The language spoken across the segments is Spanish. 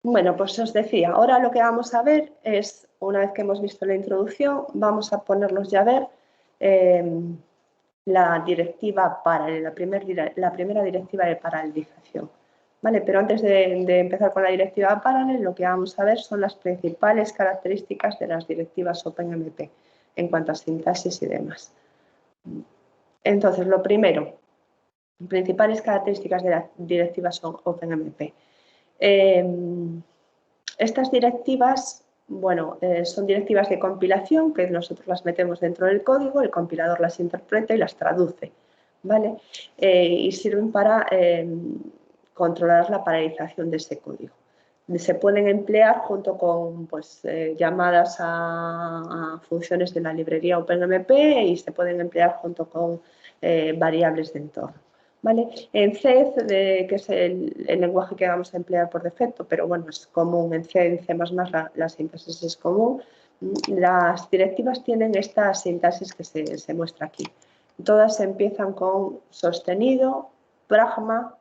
Bueno, pues os decía, ahora lo que vamos a ver es, una vez que hemos visto la introducción, vamos a ponernos ya a ver la directiva la primera directiva de paralelización. ¿Vale? Pero antes de empezar con la directiva Parallel, lo que vamos a ver son las principales características de las directivas OpenMP en cuanto a sintaxis y demás. Entonces, lo primero, principales características de las directivas OpenMP. Estas directivas, bueno, son directivas de compilación que nosotros las metemos dentro del código, el compilador las interpreta y las traduce, ¿vale? Y sirven para controlar la paralización de ese código. Se pueden emplear junto con pues, llamadas a funciones de la librería OpenMP y se pueden emplear junto con variables de entorno. ¿Vale? En C, que es el lenguaje que vamos a emplear por defecto, pero bueno, es común, en C, en C++ la sintaxis es común. Las directivas tienen esta sintaxis que se muestra aquí. Todas empiezan con sostenido, pragma,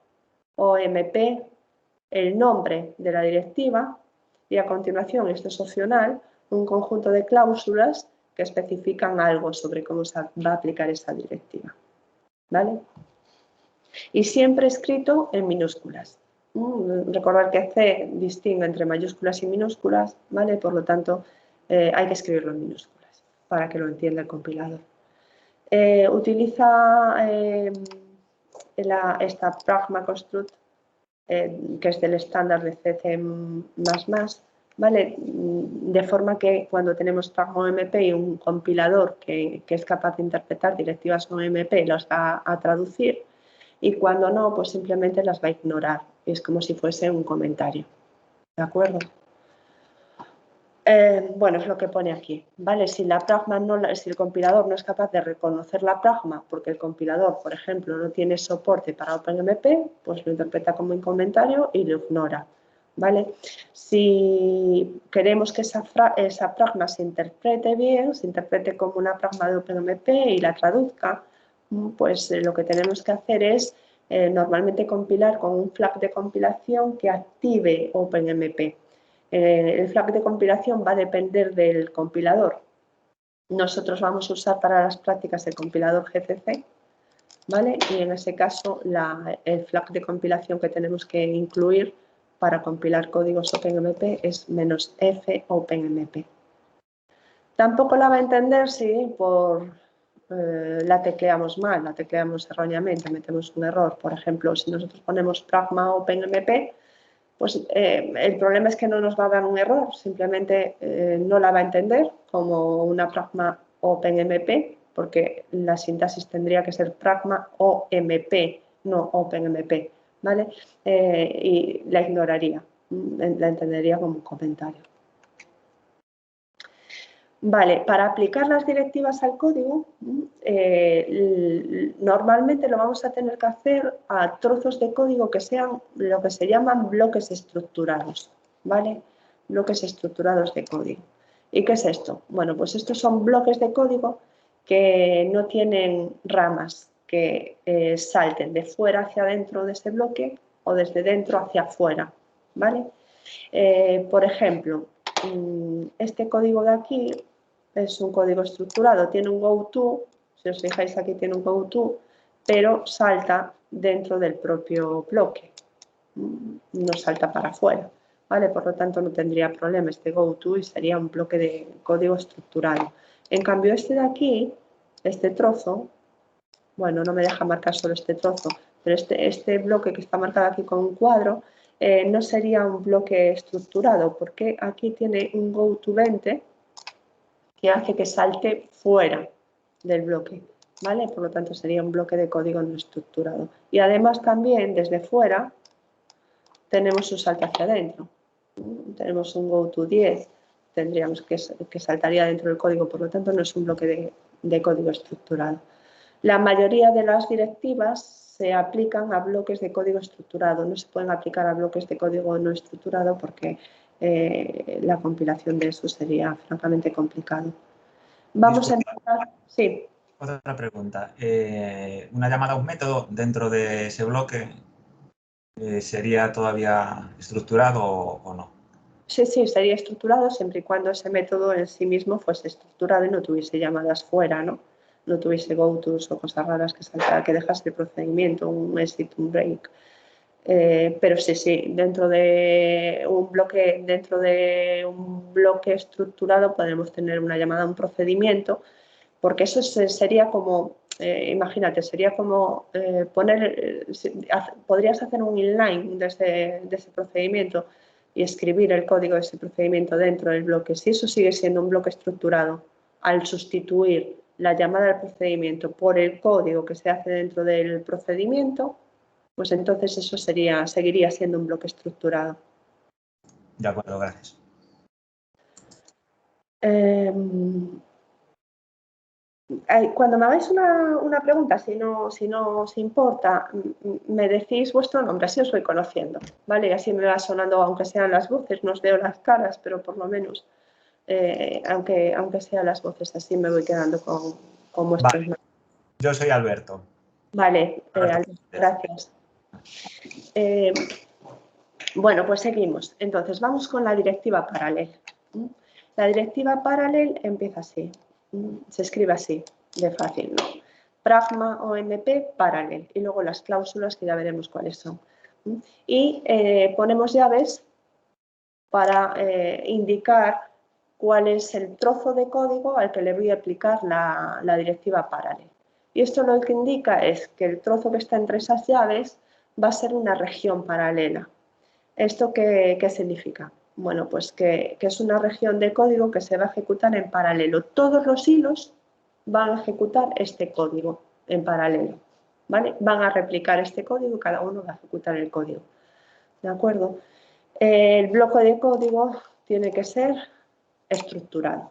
OMP, el nombre de la directiva y a continuación, esto es opcional, un conjunto de cláusulas que especifican algo sobre cómo se va a aplicar esa directiva. ¿Vale? Y siempre escrito en minúsculas. Recordar que C distingue entre mayúsculas y minúsculas, ¿vale? Por lo tanto, hay que escribirlo en minúsculas para que lo entienda el compilador. Utiliza esta pragma construct, que es del estándar de C++, ¿vale? De forma que cuando tenemos pragma OMP y un compilador que es capaz de interpretar directivas OMP, las va a traducir, y cuando no, pues simplemente las va a ignorar. Es como si fuese un comentario. ¿De acuerdo? Bueno, es lo que pone aquí, ¿vale? Si el compilador no es capaz de reconocer la pragma porque el compilador, por ejemplo, no tiene soporte para OpenMP, pues lo interpreta como un comentario y lo ignora, ¿vale? Si queremos que esa pragma se interprete bien, se interprete como una pragma de OpenMP y la traduzca, pues lo que tenemos que hacer es normalmente compilar con un flag de compilación que active OpenMP. El flag de compilación va a depender del compilador. Nosotros vamos a usar para las prácticas el compilador GCC, ¿vale? Y en ese caso el flag de compilación que tenemos que incluir para compilar códigos OpenMP es -f OpenMP. Tampoco la va a entender si la tecleamos mal, la tecleamos erróneamente, metemos un error. Por ejemplo, si nosotros ponemos pragma OpenMP, pues el problema es que no nos va a dar un error, simplemente no la va a entender como una pragma OpenMP, porque la sintaxis tendría que ser pragma OMP, no OpenMP, ¿vale? Y la ignoraría, la entendería como un comentario. Vale, para aplicar las directivas al código, normalmente lo vamos a tener que hacer a trozos de código que sean lo que se llaman bloques estructurados, ¿vale? Bloques estructurados de código. ¿Y qué es esto? Bueno, pues estos son bloques de código que no tienen ramas que salten de fuera hacia dentro de ese bloque o desde dentro hacia afuera, ¿vale? Por ejemplo, este código de aquí es un código estructurado, tiene un goTo, si os fijáis aquí tiene un goTo, pero salta dentro del propio bloque, no salta para afuera, ¿vale? Por lo tanto no tendría problema este goTo y sería un bloque de código estructurado. En cambio este de aquí, este trozo, bueno, no me deja marcar solo este trozo, pero este bloque que está marcado aquí con un cuadro, no sería un bloque estructurado porque aquí tiene un goTo20 que hace que salte fuera del bloque, ¿vale? Por lo tanto sería un bloque de código no estructurado. Y además también desde fuera tenemos un salto hacia adentro. Tenemos un goTo10, tendríamos que saltaría dentro del código, por lo tanto no es un bloque de código estructurado. La mayoría de las directivas se aplican a bloques de código estructurado, no se pueden aplicar a bloques de código no estructurado porque la compilación de eso sería francamente complicado. Vamos a empezar. Sí. Otra pregunta. Una llamada a un método dentro de ese bloque ¿sería todavía estructurado o no? Sí, sí, sería estructurado siempre y cuando ese método en sí mismo fuese estructurado y no tuviese llamadas fuera, ¿no? No tuviese gotos o cosas raras que dejas de procedimiento, un exit, un break. Pero sí, sí, dentro de un bloque estructurado podemos tener una llamada a un procedimiento, porque eso sería como, imagínate, sería como podrías hacer un inline de ese procedimiento y escribir el código de ese procedimiento dentro del bloque. Si eso sigue siendo un bloque estructurado, al sustituir la llamada del procedimiento por el código que se hace dentro del procedimiento, pues entonces eso seguiría siendo un bloque estructurado. De acuerdo, gracias. Cuando me hagáis una pregunta, si no os importa, me decís vuestro nombre, así os voy conociendo, ¿vale? Y así me va sonando, aunque sean las voces, no os veo las caras, pero por lo menos, aunque sean las voces, así me voy quedando con vuestros nombres. Yo soy Alberto. Vale, gracias. Bueno, pues seguimos. Entonces, vamos con la directiva Parallel. La directiva Parallel empieza así, se escribe así, de fácil, ¿no? Pragma OMP Parallel y luego las cláusulas que ya veremos cuáles son. Y ponemos llaves para indicar cuál es el trozo de código al que le voy a aplicar la directiva Parallel. Y esto lo que indica es que el trozo que está entre esas llaves va a ser una región paralela. ¿Esto qué significa? Bueno, pues que es una región de código que se va a ejecutar en paralelo. Todos los hilos van a ejecutar este código en paralelo, ¿vale? Van a replicar este código y cada uno va a ejecutar el código, ¿de acuerdo? El bloque de código tiene que ser estructurado.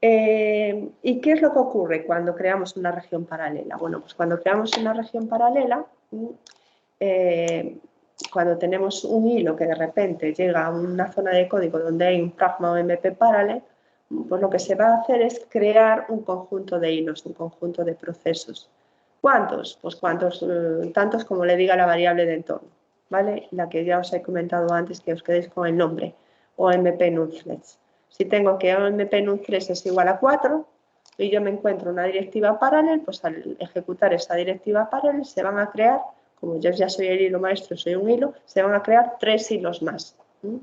¿Y qué es lo que ocurre cuando creamos una región paralela? Bueno, pues cuando creamos una región paralela, cuando tenemos un hilo que de repente llega a una zona de código donde hay un pragma OMP parallel, pues lo que se va a hacer es crear un conjunto de hilos, un conjunto de procesos. ¿Cuántos? Pues tantos como le diga la variable de entorno, ¿vale? La que ya os he comentado antes, que os quedéis con el nombre, OMP nullthreads. Si tengo que OMP nullthreads es igual a 4 y yo me encuentro una directiva parallel, pues al ejecutar esa directiva parallel se van a crear, como yo ya soy el hilo maestro, soy un hilo, se van a crear 3 hilos más,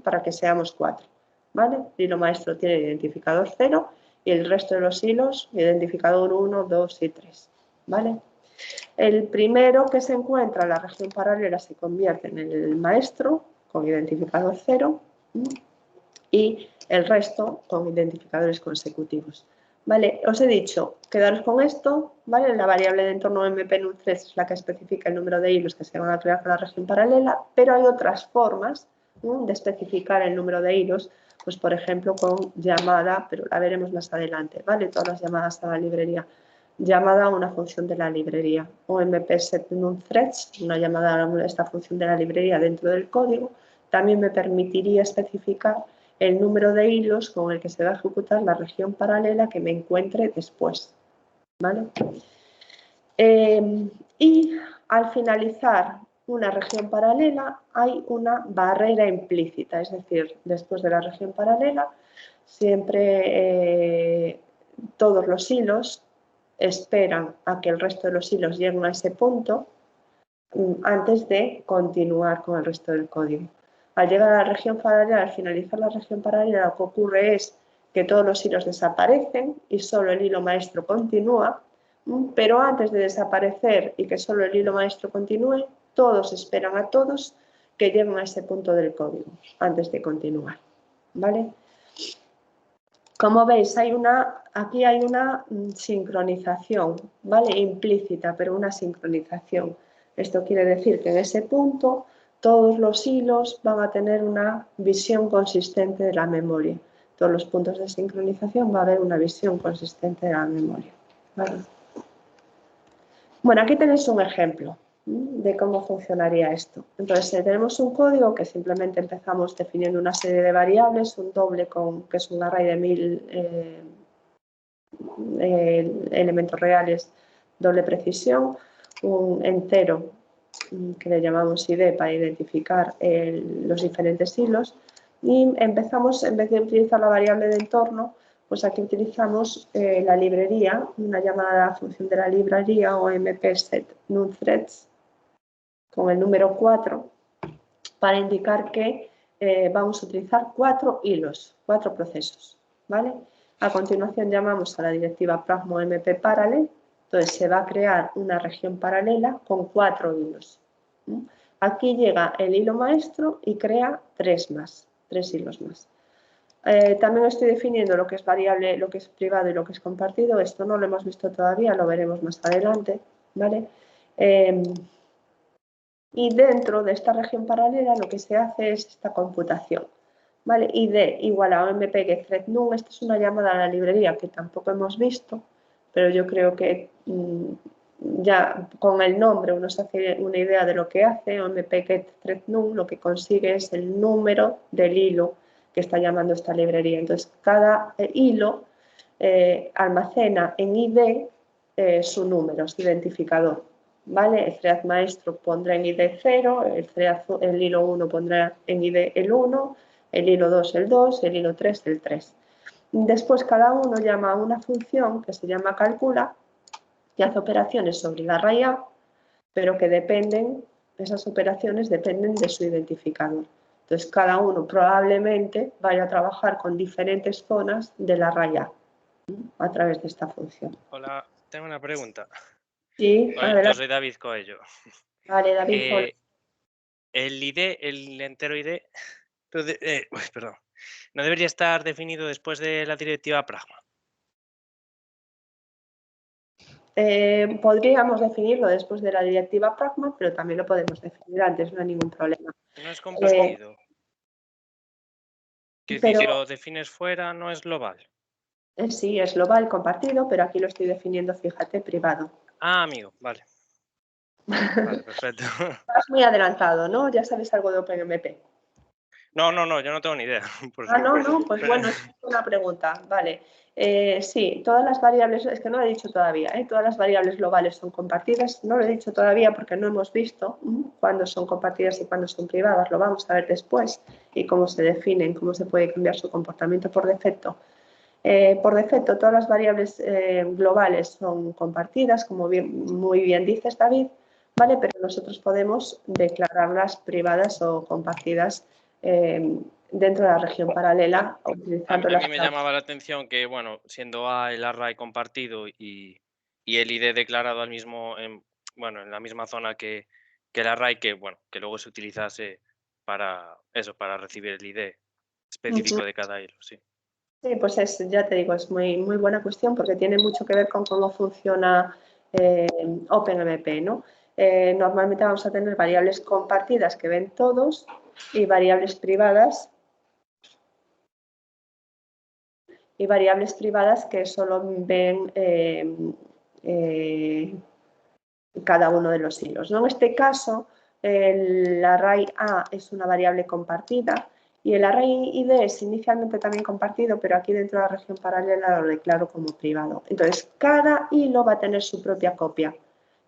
para que seamos 4, ¿vale? El hilo maestro tiene identificador 0 y el resto de los hilos, identificador 1, 2 y 3, ¿vale? El primero que se encuentra en la región paralela se convierte en el maestro con identificador 0 y el resto con identificadores consecutivos. Vale, os he dicho, quedaros con esto, ¿vale? La variable de entorno MP-NUL3 es la que especifica el número de hilos que se van a crear con la región paralela, pero hay otras formas de especificar el número de hilos, pues por ejemplo con llamada, pero la veremos más adelante, ¿vale? Todas las llamadas a la librería. Llamada a una función de la librería, OMP-SetNumThreads, una llamada a esta función de la librería dentro del código, también me permitiría especificar el número de hilos con el que se va a ejecutar la región paralela que me encuentre después, ¿vale? Y al finalizar una región paralela hay una barrera implícita, es decir, después de la región paralela siempre todos los hilos esperan a que el resto de los hilos lleguen a ese punto antes de continuar con el resto del código. Al llegar a la región paralela, al finalizar la región paralela, lo que ocurre es que todos los hilos desaparecen y solo el hilo maestro continúa, pero antes de desaparecer y que solo el hilo maestro continúe, todos esperan a todos que lleguen a ese punto del código antes de continuar, ¿vale? Como veis, aquí hay una sincronización, ¿vale? Implícita, pero una sincronización. Esto quiere decir que en ese punto todos los hilos van a tener una visión consistente de la memoria. Todos los puntos de sincronización va a haber una visión consistente de la memoria, ¿vale? Bueno, aquí tenéis un ejemplo de cómo funcionaría esto. Entonces, tenemos un código que simplemente empezamos definiendo una serie de variables, un doble que es un array de 1000 elementos reales, doble precisión, un entero que le llamamos ID para identificar los diferentes hilos, y empezamos, en vez de utilizar la variable de entorno, pues aquí utilizamos la librería, una llamada función de la librería o mpset_num_threads con el número 4 para indicar que vamos a utilizar 4 hilos, 4 procesos, ¿vale? A continuación llamamos a la directiva pragma mp_parallel, entonces se va a crear una región paralela con 4 hilos. Aquí llega el hilo maestro y crea 3 hilos más. También estoy definiendo lo que es variable, lo que es privado y lo que es compartido. Esto no lo hemos visto todavía, lo veremos más adelante, ¿vale? Y dentro de esta región paralela lo que se hace es esta computación, ¿vale? ID igual a omp_get_thread_num. Esta es una llamada a la librería que tampoco hemos visto, pero yo creo que ya con el nombre uno se hace una idea de lo que hace. omp_get_thread_num lo que consigue es el número del hilo que está llamando esta librería. Entonces, cada hilo almacena en ID su número, su identificador, ¿vale? El thread maestro pondrá en ID 0, el hilo 1 pondrá en ID el 1, el hilo 2 el 2, el hilo 3 el 3. Después cada uno llama a una función que se llama calcula y hace operaciones sobre el array A, pero que dependen, esas operaciones dependen de su identificador. Entonces, cada uno probablemente vaya a trabajar con diferentes zonas del array a través de esta función. Hola, tengo una pregunta. Sí, Yo soy David Coello. Vale, David. El ID, el entero ID, perdón, ¿no debería estar definido después de la directiva pragma? Podríamos definirlo después de la directiva pragma, pero también lo podemos definir antes, no hay ningún problema. No es compartido. Quiero decir, pero, si lo defines fuera, no es global. Sí, es global compartido, pero aquí lo estoy definiendo, fíjate, privado. Ah, amigo, vale. Vale, perfecto. Estás muy adelantado, ¿no? Ya sabes algo de OpenMP. No, yo no tengo ni idea. No, pues bueno, es una pregunta, vale. Sí, todas las variables, es que no lo he dicho todavía, todas las variables globales son compartidas. No lo he dicho todavía porque no hemos visto cuándo son compartidas y cuándo son privadas. Lo vamos a ver después y cómo se definen, cómo se puede cambiar su comportamiento por defecto. Por defecto, todas las variables globales son compartidas, como muy bien dices, David, ¿vale? Pero nosotros podemos declararlas privadas o compartidas dentro de la región paralela, utilizando a mí me llamaba la atención que, bueno, siendo A el array compartido y el ID declarado al mismo, en la misma zona que el array, que luego se utilizase para eso, para recibir el ID específico de cada hilo, sí. Sí, pues ya te digo, es muy buena cuestión porque tiene mucho que ver con cómo funciona OpenMP, ¿no? Normalmente vamos a tener variables compartidas que ven todos y variables privadas que solo ven cada uno de los hilos, ¿no? En este caso, el array A es una variable compartida y el array ID es inicialmente también compartido, pero aquí dentro de la región paralela lo declaro como privado. Entonces, cada hilo va a tener su propia copia.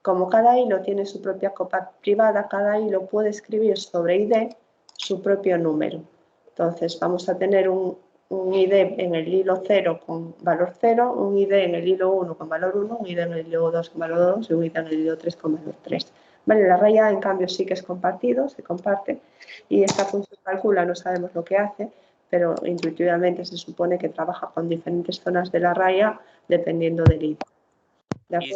Como cada hilo tiene su propia copia privada, cada hilo puede escribir sobre ID su propio número. Entonces, vamos a tener un ID en el hilo 0 con valor 0, un ID en el hilo 1 con valor 1, un ID en el hilo 2 con valor 2 y un ID en el hilo 3 con valor 3. Vale, la array A, en cambio, sí que es compartido, se comparte, y esta función calcula, no sabemos lo que hace, pero intuitivamente se supone que trabaja con diferentes zonas de la array A dependiendo del hilo. Y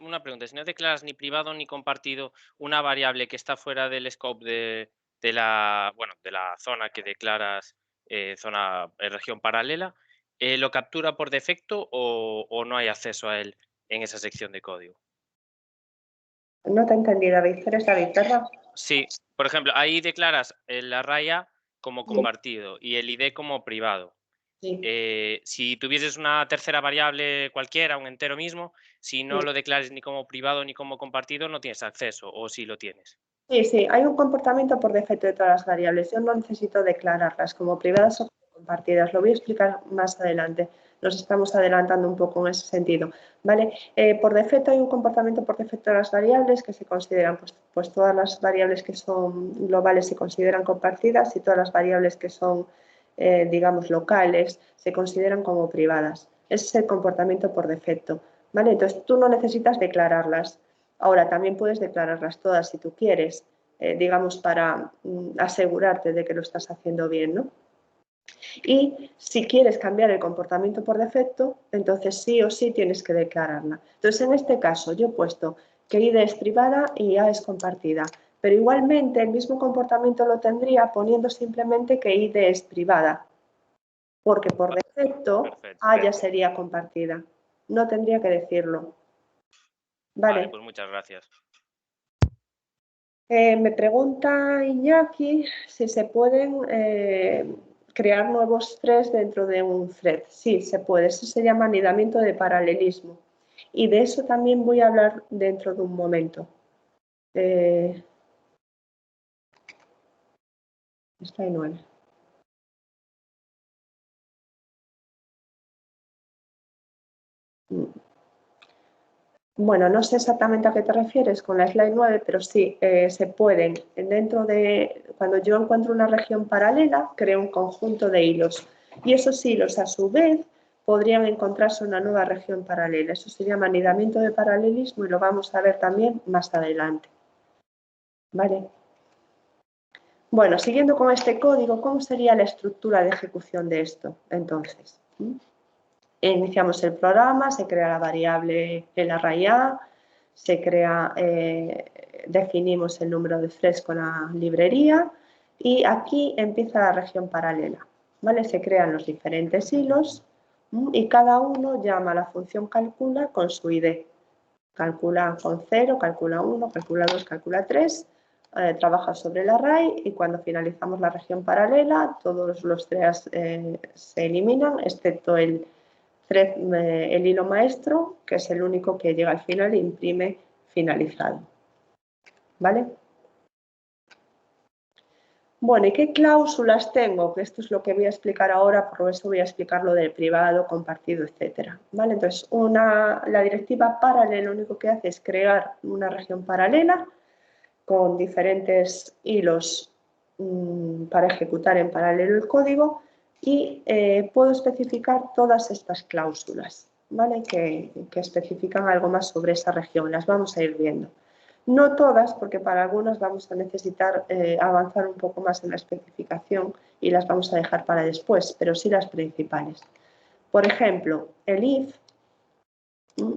una pregunta, si no declaras ni privado ni compartido una variable que está fuera del scope de la zona que declaras, región paralela, ¿lo captura por defecto o no hay acceso a él en esa sección de código? No te entendí, David. ¿Eres David, verdad? Sí, por ejemplo, ahí declaras el array A como compartido y el ID como privado. Sí. Si tuvieses una tercera variable cualquiera, un entero mismo, si no lo declares ni como privado ni como compartido, no tienes acceso, o si lo tienes. Sí, hay un comportamiento por defecto de todas las variables. Yo no necesito declararlas como privadas o como compartidas. Lo voy a explicar más adelante. Nos estamos adelantando un poco en ese sentido, ¿vale? Por defecto hay un comportamiento por defecto de las variables que se consideran, pues todas las variables que son globales se consideran compartidas y todas las variables que son, digamos, locales se consideran como privadas. Ese es el comportamiento por defecto, ¿vale? Entonces tú no necesitas declararlas. Ahora también puedes declararlas todas si tú quieres, digamos, para asegurarte de que lo estás haciendo bien, ¿no? Y si quieres cambiar el comportamiento por defecto, entonces sí o sí tienes que declararla. Entonces, en este caso, yo he puesto que id es privada y a es compartida, pero igualmente el mismo comportamiento lo tendría poniendo simplemente que id es privada, porque por defecto a ya sería compartida. No tendría que decirlo. Vale, pues muchas gracias. Me pregunta Iñaki si se pueden crear nuevos threads dentro de un thread. Sí, se puede. Eso se llama anidamiento de paralelismo. Y de eso también voy a hablar dentro de un momento. Está en 9. Bueno, no sé exactamente a qué te refieres con la slide 9, pero sí, se pueden, dentro de, cuando yo encuentro una región paralela, creo un conjunto de hilos. Y esos hilos, a su vez, podrían encontrarse una nueva región paralela. Eso se llama anidamiento de paralelismo y lo vamos a ver también más adelante. ¿Vale? Bueno, siguiendo con este código, ¿cómo sería la estructura de ejecución de esto? Entonces, iniciamos el programa, se crea la variable el array A, se crea, definimos el número de threads con la librería y aquí empieza la región paralela, ¿vale? Se crean los diferentes hilos y cada uno llama a la función calcula con su ID. Calcula con 0, calcula 1, calcula 2, calcula 3, trabaja sobre el array y cuando finalizamos la región paralela todos los threads se eliminan excepto el hilo maestro, que es el único que llega al final e imprime finalizado. ¿Vale? Bueno, ¿y qué cláusulas tengo? Que esto es lo que voy a explicar ahora, por eso voy a explicar lo del privado, compartido, etcétera. ¿Vale? Entonces, la directiva parallel lo único que hace es crear una región paralela con diferentes hilos para ejecutar en paralelo el código y puedo especificar todas estas cláusulas, ¿vale? Que especifican algo más sobre esa región. Las vamos a ir viendo. No todas, porque para algunas vamos a necesitar avanzar un poco más en la especificación y las vamos a dejar para después, pero sí las principales. Por ejemplo, el if,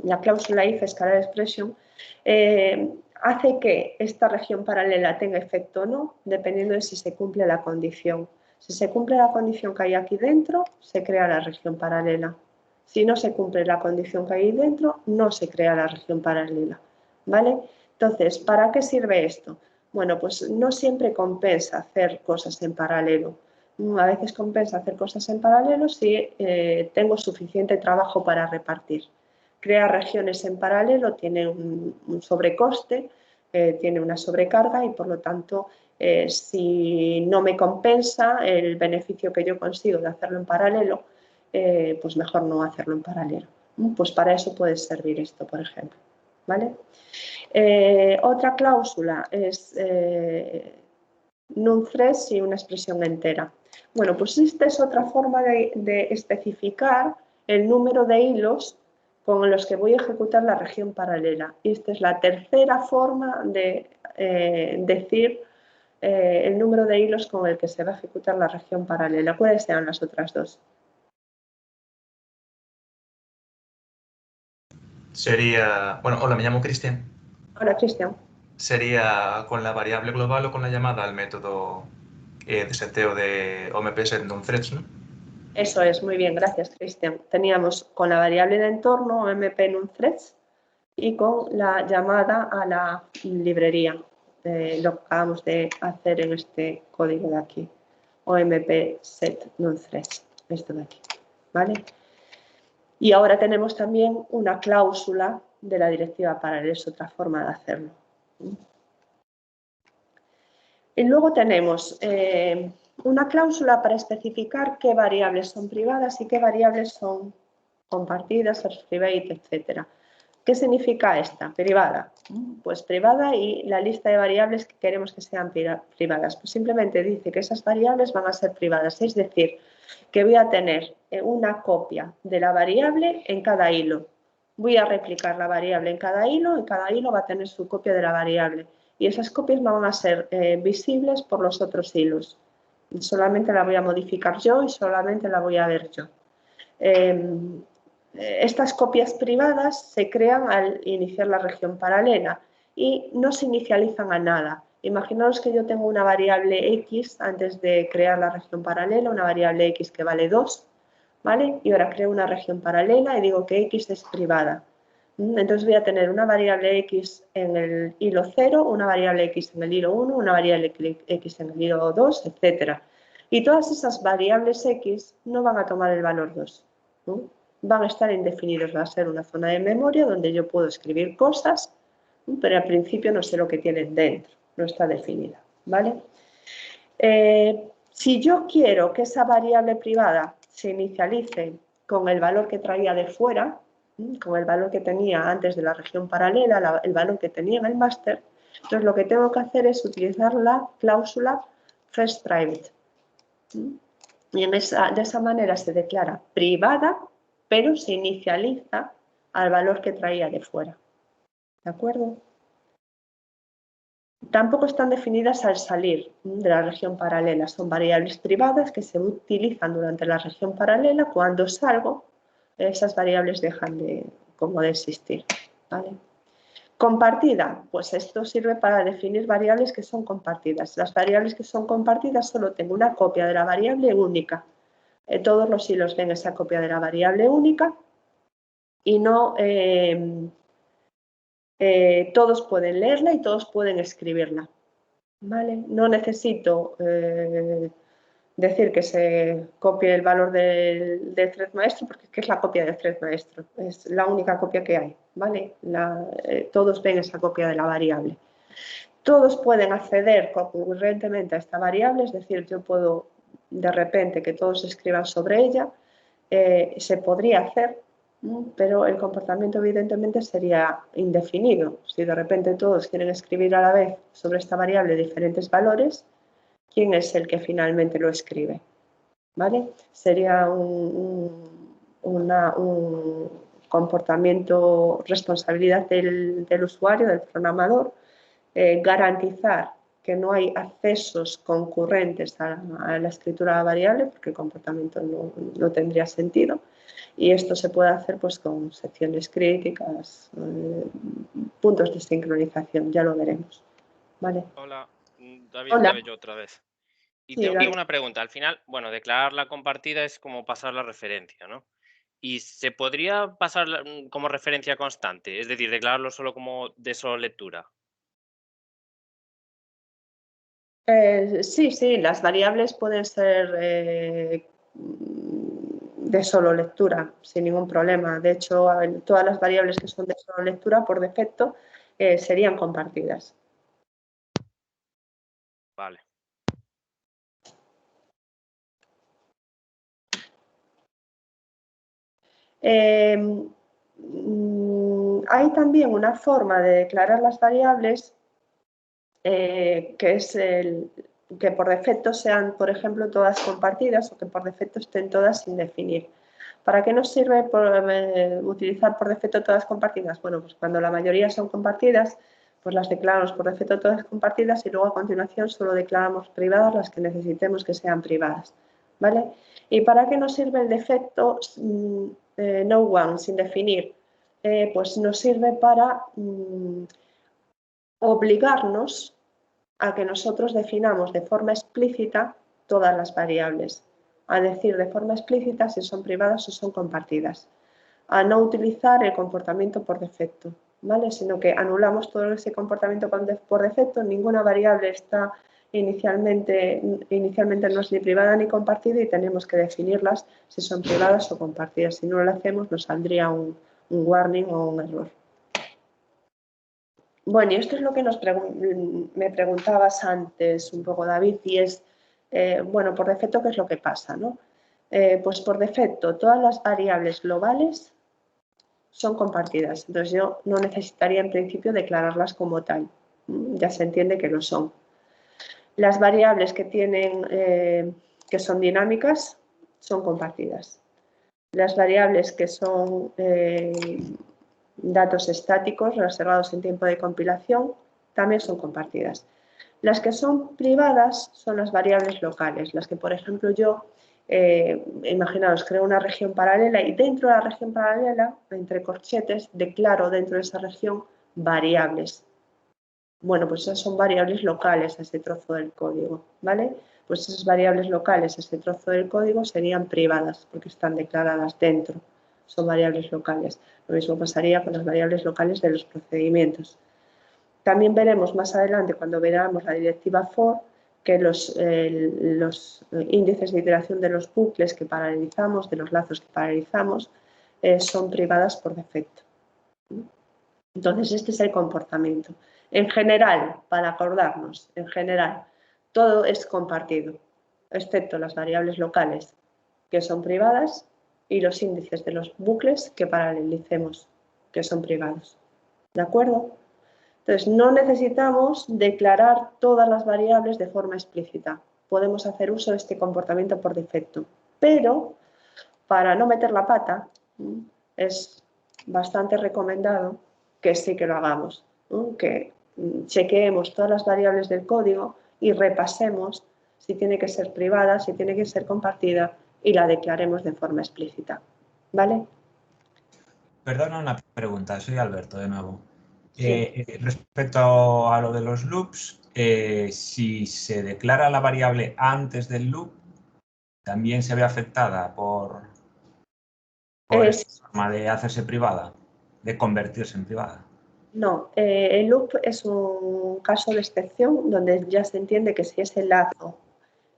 la cláusula if, scalar expression, hace que esta región paralela tenga efecto o no, dependiendo de si se cumple la condición. Si se cumple la condición que hay aquí dentro, se crea la región paralela. Si no se cumple la condición que hay dentro, no se crea la región paralela. ¿Vale? Entonces, ¿para qué sirve esto? Bueno, pues no siempre compensa hacer cosas en paralelo. A veces compensa hacer cosas en paralelo si tengo suficiente trabajo para repartir. Crear regiones en paralelo tiene un sobrecoste, tiene una sobrecarga y por lo tanto si no me compensa el beneficio que yo consigo de hacerlo en paralelo, pues mejor no hacerlo en paralelo. Pues para eso puede servir esto, por ejemplo. ¿Vale? Otra cláusula es num-threads y una expresión entera. Bueno, pues esta es otra forma de especificar el número de hilos con los que voy a ejecutar la región paralela. Y esta es la tercera forma de decir el número de hilos con el que se va a ejecutar la región paralela. ¿Cuáles sean las otras dos? Sería, bueno, hola, me llamo Cristian. Hola, Cristian. Sería con la variable global o con la llamada al método de seteo de OMP-set-num-threads, ¿no? Eso es, muy bien, gracias, Cristian. Teníamos con la variable de entorno OMP-num-threads y con la llamada a la librería, lo que acabamos de hacer en este código de aquí, OMP-set-num-threads, esto de aquí, ¿vale? Y ahora tenemos también una cláusula de la directiva paralela, es otra forma de hacerlo. Y luego tenemos una cláusula para especificar qué variables son privadas y qué variables son compartidas, first private, etc. ¿Qué significa esta? Privada. Pues privada y la lista de variables que queremos que sean privadas. Pues simplemente dice que esas variables van a ser privadas, es decir, que voy a tener una copia de la variable en cada hilo. Voy a replicar la variable en cada hilo y cada hilo va a tener su copia de la variable. Y esas copias no van a ser visibles por los otros hilos. Solamente la voy a modificar yo y solamente la voy a ver yo. Estas copias privadas se crean al iniciar la región paralela y no se inicializan a nada. Imaginaos que yo tengo una variable x antes de crear la región paralela, una variable x que vale 2, ¿vale? Y ahora creo una región paralela y digo que x es privada. Entonces voy a tener una variable x en el hilo 0, una variable x en el hilo 1, una variable x en el hilo 2, etc. Y todas esas variables x no van a tomar el valor 2, ¿no? Van a estar indefinidos, va a ser una zona de memoria donde yo puedo escribir cosas, pero al principio no sé lo que tienen dentro, no está definida, ¿vale? Si yo quiero que esa variable privada se inicialice con el valor que traía de fuera, con el valor que tenía antes de la región paralela, el valor que tenía en el máster, entonces lo que tengo que hacer es utilizar la cláusula first private. Y de esa manera se declara privada, pero se inicializa al valor que traía de fuera. ¿De acuerdo? Tampoco están definidas al salir de la región paralela. Son variables privadas que se utilizan durante la región paralela. Cuando salgo, esas variables dejan de existir, ¿vale? Compartida, pues esto sirve para definir variables que son compartidas. Las variables que son compartidas solo tengo una copia de la variable única. Todos los hilos ven esa copia de la variable única y no todos pueden leerla y todos pueden escribirla. ¿Vale? No necesito decir que se copie el valor del thread maestro porque es la copia del thread maestro. Es la única copia que hay. ¿Vale? Todos ven esa copia de la variable. Todos pueden acceder concurrentemente a esta variable, es decir, yo puedo de repente que todos escriban sobre ella. Se podría hacer, pero el comportamiento evidentemente sería indefinido. Si de repente todos quieren escribir a la vez sobre esta variable diferentes valores, ¿quién es el que finalmente lo escribe? ¿Vale? Sería un comportamiento, responsabilidad del usuario, del programador, garantizar que no hay accesos concurrentes a la escritura de la variable, porque el comportamiento no tendría sentido. Y esto se puede hacer pues, con secciones críticas, puntos de sincronización, ya lo veremos. ¿Vale? Hola, David, Hola. yo otra vez. Y Sí, tengo una pregunta. Al final, bueno, declarar la compartida es como pasar la referencia, ¿no? ¿Y se podría pasar como referencia constante? Es decir, declararlo solo como de solo lectura. Sí, las variables pueden ser de solo lectura, sin ningún problema. De hecho, todas las variables que son de solo lectura, por defecto, serían compartidas. Vale. Hay también una forma de declarar las variables que es que por defecto sean, por ejemplo, todas compartidas o que por defecto estén todas sin definir. ¿Para qué nos sirve utilizar por defecto todas compartidas? Bueno, pues cuando la mayoría son compartidas, pues las declaramos por defecto todas compartidas y luego a continuación solo declaramos privadas las que necesitemos que sean privadas, ¿vale? ¿Y para qué nos sirve el defecto no one, sin definir? Pues nos sirve para obligarnos a que nosotros definamos de forma explícita todas las variables, a decir de forma explícita si son privadas o son compartidas, a no utilizar el comportamiento por defecto, ¿vale? Sino que anulamos todo ese comportamiento por defecto, ninguna variable está inicialmente no es ni privada ni compartida y tenemos que definirlas si son privadas o compartidas. Si no lo hacemos nos saldría un warning o un error. Bueno, y esto es lo que me preguntabas antes un poco, David, y es bueno, por defecto, ¿qué es lo que pasa, no? Pues por defecto, todas las variables globales son compartidas. Entonces yo no necesitaría en principio declararlas como tal. Ya se entiende que lo son. Las variables que que son dinámicas son compartidas. Las variables que son datos estáticos reservados en tiempo de compilación también son compartidas. Las que son privadas son las variables locales, las que, por ejemplo, yo, imaginaos, creo una región paralela y dentro de la región paralela, entre corchetes, declaro dentro de esa región variables. Bueno, pues esas son variables locales a ese trozo del código, ¿vale? Pues esas variables locales a ese trozo del código serían privadas porque están declaradas dentro, son variables locales. Lo mismo pasaría con las variables locales de los procedimientos. También veremos más adelante, cuando veamos la directiva for, que los índices de iteración de los bucles que paralelizamos, de los lazos que paralelizamos, son privadas por defecto. Entonces, este es el comportamiento. En general, para acordarnos, en general, todo es compartido, excepto las variables locales, que son privadas, y los índices de los bucles que paralelicemos, que son privados. ¿De acuerdo? Entonces, no necesitamos declarar todas las variables de forma explícita. Podemos hacer uso de este comportamiento por defecto. Pero, para no meter la pata, es bastante recomendado que sí que lo hagamos, ¿no? Que chequeemos todas las variables del código y repasemos si tiene que ser privada, si tiene que ser compartida y la declaremos de forma explícita. ¿Vale? Perdona una pregunta, soy Alberto de nuevo. Sí. Respecto a lo de los loops, si se declara la variable antes del loop, ¿también se ve afectada por esta forma de hacerse privada, de convertirse en privada? No, el loop es un caso de excepción donde ya se entiende que si es el lazo,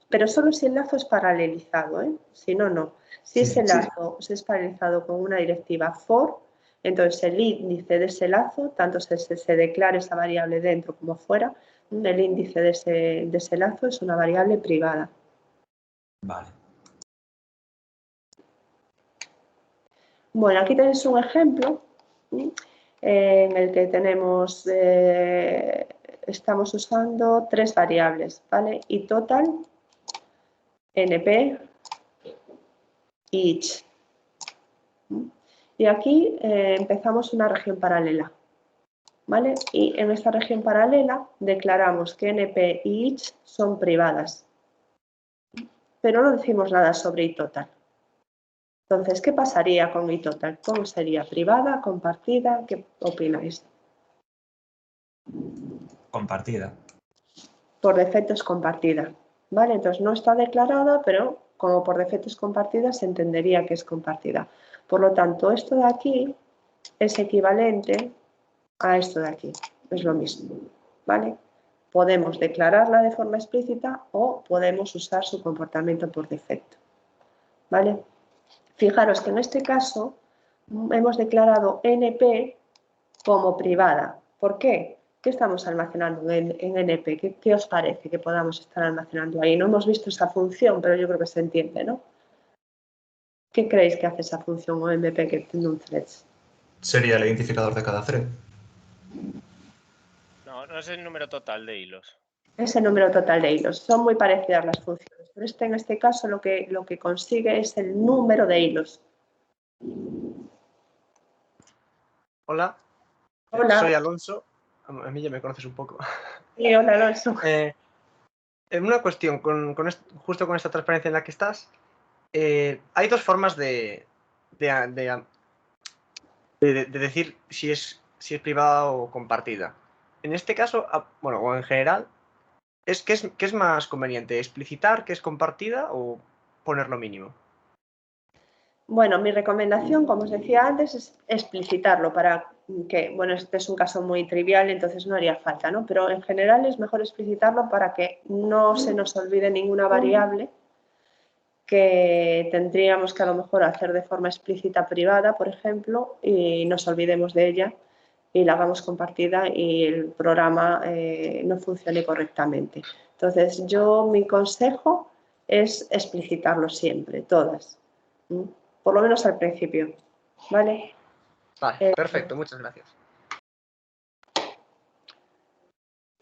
pero solo si el lazo es paralelizado, ¿eh? Si no, no. Si ese lazo es paralelizado con una directiva for, entonces el índice de ese lazo, tanto se declare esa variable dentro como fuera, el índice de ese lazo es una variable privada. Vale. Bueno, aquí tenéis un ejemplo en el que tenemos, estamos usando tres variables, ¿vale? Y total, np, each. Y aquí empezamos una región paralela, ¿vale? Y en esta región paralela declaramos que np y each son privadas, pero no decimos nada sobre itotal. Entonces, ¿qué pasaría con itotal? ¿Cómo sería? ¿Privada? ¿Compartida? ¿Qué opináis? Compartida. Por defecto es compartida, ¿vale? Entonces no está declarada, pero como por defecto es compartida, se entendería que es compartida. Por lo tanto, esto de aquí es equivalente a esto de aquí, es lo mismo, ¿vale? Podemos declararla de forma explícita o podemos usar su comportamiento por defecto, ¿vale? Fijaros que en este caso hemos declarado NP como privada. ¿Por qué? ¿Qué estamos almacenando en NP? ¿Qué os parece que podamos estar almacenando ahí? No hemos visto esa función, pero yo creo que se entiende, ¿no? ¿Qué creéis que hace esa función OMP que tiene un threads? Sería el identificador de cada thread. No, no es el número total de hilos. Es el número total de hilos. Son muy parecidas las funciones, pero en este caso lo que consigue es el número de hilos. Hola. Hola. Soy Alonso. A mí ya me conoces un poco. Sí, hola, Alonso. En una cuestión, justo con esta transparencia en la que estás, hay dos formas de decir si es privada o compartida. En este caso, bueno, o en general, ¿qué es más conveniente? ¿Explicitar que es compartida o poner lo mínimo? Bueno, mi recomendación, como os decía antes, es explicitarlo para que, bueno, este es un caso muy trivial, entonces no haría falta, ¿no? Pero en general es mejor explicitarlo para que no se nos olvide ninguna variable que tendríamos que a lo mejor hacer de forma explícita privada, por ejemplo, y nos olvidemos de ella y la hagamos compartida y el programa no funcione correctamente. Entonces, mi consejo es explicitarlo siempre, todas. Por lo menos al principio, ¿vale? Vale, perfecto, muchas gracias.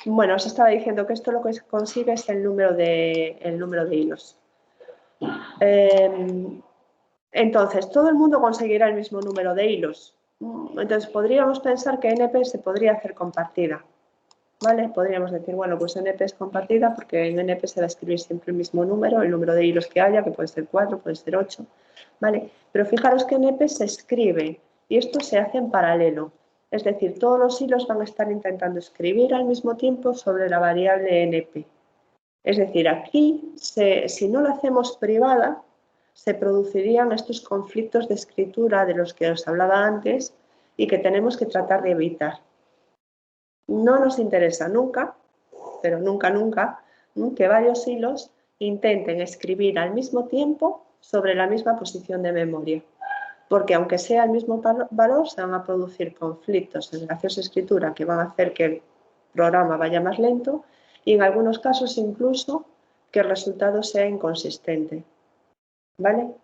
Bueno, os estaba diciendo que esto lo que consigue es el número de hilos. Entonces, todo el mundo conseguirá el mismo número de hilos. Entonces, podríamos pensar que NP se podría hacer compartida. ¿Vale? Podríamos decir, bueno, pues NP es compartida porque en NP se va a escribir siempre el mismo número, el número de hilos que haya, que puede ser 4, puede ser 8, ¿vale? Pero fijaros que NP se escribe y esto se hace en paralelo. Es decir, todos los hilos van a estar intentando escribir al mismo tiempo sobre la variable NP. Es decir, aquí, si no la hacemos privada, se producirían estos conflictos de escritura de los que os hablaba antes y que tenemos que tratar de evitar. No nos interesa nunca, pero nunca, que varios hilos intenten escribir al mismo tiempo sobre la misma posición de memoria. Porque aunque sea el mismo valor, se van a producir conflictos en graciosa escritura que van a hacer que el programa vaya más lento y en algunos casos incluso que el resultado sea inconsistente. ¿Vale?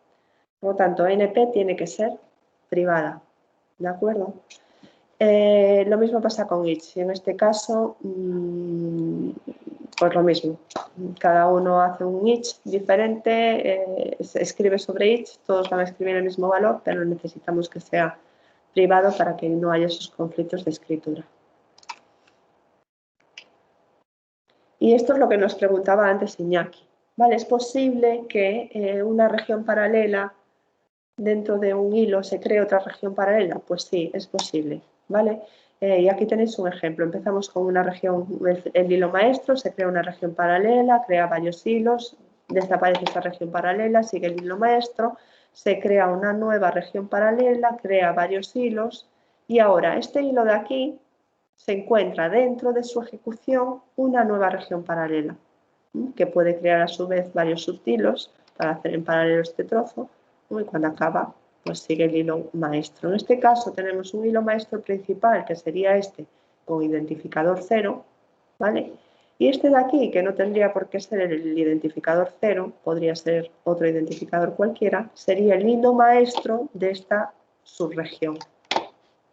Por lo tanto, NP tiene que ser privada. ¿De acuerdo? Lo mismo pasa con each. En este caso, pues lo mismo. Cada uno hace un each diferente, se escribe sobre each, todos van a escribir el mismo valor, pero necesitamos que sea privado para que no haya esos conflictos de escritura. Y esto es lo que nos preguntaba antes Iñaki. ¿Vale? ¿Es posible que una región paralela dentro de un hilo se cree otra región paralela? Pues sí, es posible. ¿Vale? Y aquí tenéis un ejemplo. Empezamos con una región, el hilo maestro, se crea una región paralela, crea varios hilos, desaparece esa región paralela, sigue el hilo maestro, se crea una nueva región paralela, crea varios hilos y ahora este hilo de aquí se encuentra dentro de su ejecución una nueva región paralela que puede crear a su vez varios subhilos para hacer en paralelo este trozo y cuando acaba pues sigue el hilo maestro. En este caso tenemos un hilo maestro principal que sería este con identificador 0, ¿vale? Y este de aquí, que no tendría por qué ser el identificador 0, podría ser otro identificador cualquiera, sería el hilo maestro de esta subregión,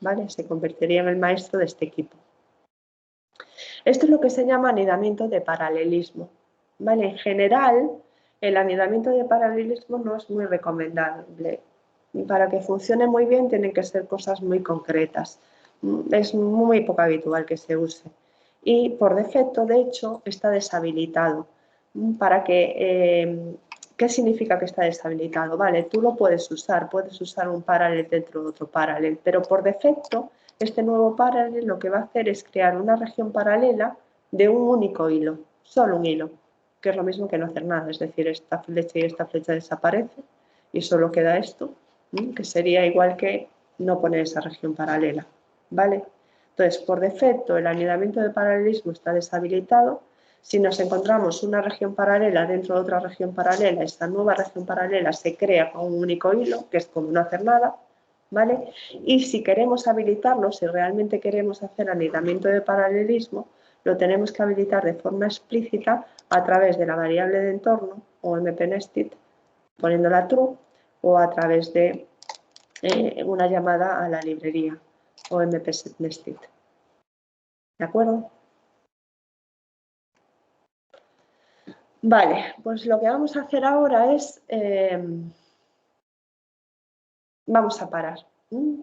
¿vale? Se convertiría en el maestro de este equipo. Esto es lo que se llama anidamiento de paralelismo, ¿vale? En general, el anidamiento de paralelismo no es muy recomendable. Para que funcione muy bien tienen que ser cosas muy concretas. Es muy poco habitual que se use. Y por defecto, de hecho, está deshabilitado. ¿Qué significa que está deshabilitado? Vale, tú lo puedes usar un paralel dentro de otro paralel, pero por defecto este nuevo paralel lo que va a hacer es crear una región paralela de un único hilo, solo un hilo, que es lo mismo que no hacer nada, es decir, esta flecha y esta flecha desaparecen y solo queda esto, que sería igual que no poner esa región paralela, ¿vale? Entonces, por defecto, el anidamiento de paralelismo está deshabilitado. Si nos encontramos una región paralela dentro de otra región paralela, esta nueva región paralela se crea con un único hilo, que es como no hacer nada, ¿vale? Y si queremos habilitarlo, si realmente queremos hacer anidamiento de paralelismo, lo tenemos que habilitar de forma explícita a través de la variable de entorno o mp-nested, poniéndola true, o a través de una llamada a la librería o mp-nested. ¿De acuerdo? Vale, pues lo que vamos a hacer ahora es, vamos a parar,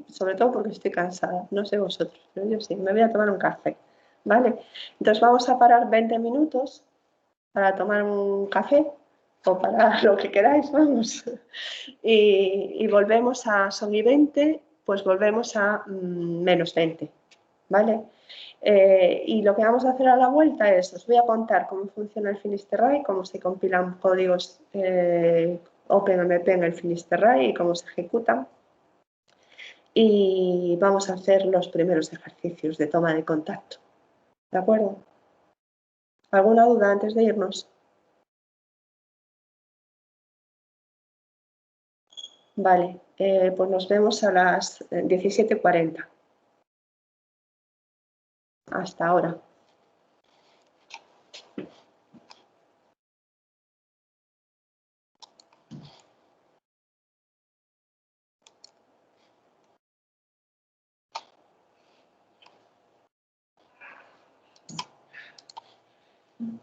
sobre todo porque estoy cansada, no sé vosotros, pero yo sí, me voy a tomar un café, ¿vale? Entonces vamos a parar 20 minutos para tomar un café o para lo que queráis, vamos, y volvemos a son y 20, pues volvemos a menos 20, ¿vale? Y lo que vamos a hacer a la vuelta es, os voy a contar cómo funciona el Finisterrae, cómo se compilan códigos OpenMP en el Finisterrae y cómo se ejecutan. Y vamos a hacer los primeros ejercicios de toma de contacto. ¿De acuerdo? ¿Alguna duda antes de irnos? Vale, pues nos vemos a las 17:40. Hasta ahora. Mm.